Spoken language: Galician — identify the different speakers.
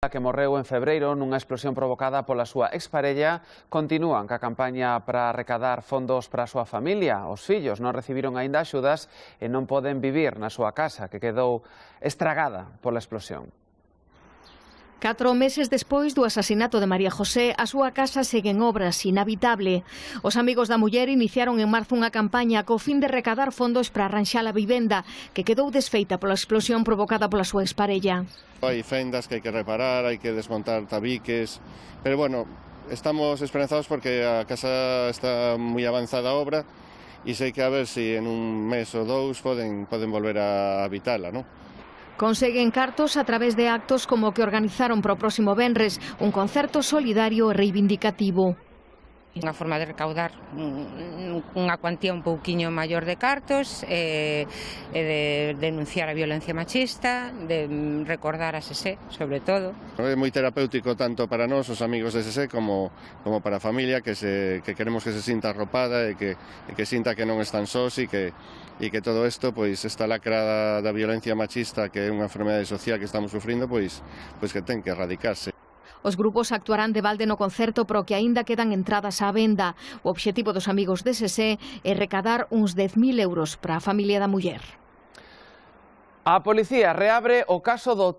Speaker 1: Que morreu en febreiro nunha explosión provocada pola súa exparella, continúan ca campaña para recadar fondos para a súa familia. Os fillos non recibiron aínda axudas e non poden vivir na súa casa, que quedou estragada pola explosión.
Speaker 2: 4 meses despois do asasinato de María José, a súa casa segue en obras, inhabitable. Os amigos da muller iniciaron en marzo unha campaña co fin de recadar fondos para arranxar a vivenda, que quedou desfeita pola explosión provocada pola súa exparella.
Speaker 3: Hai fendas que hai que reparar, hai que desmontar tabiques, pero bueno, estamos esperanzados porque a casa está moi avanzada a obra e sei que a ver se en un mes ou dous poden volver a habitala, non?
Speaker 2: Conseguen cartos a través de actos como o que organizaron para o próximo venres, un concerto solidario e reivindicativo.
Speaker 4: Unha forma de recaudar unha cuantía un pouquiño maior de cartos, de denunciar a violencia machista, de recordar a Sesé, sobre todo.
Speaker 3: É moi terapéutico tanto para nós, os amigos de Sesé, como para a familia, que queremos que se sinta arropada e que sinta que non están sós e que todo isto, pois esta lacra da violencia machista, que é unha enfermedade social que estamos sufrindo, pois que ten que erradicarse.
Speaker 2: Os grupos actuarán de balde no concerto, pero que aínda quedan entradas á venda. O obxectivo dos amigos de Sesé é recadar uns 10.000 euros para a familia da muller.
Speaker 1: A policía reabre o caso do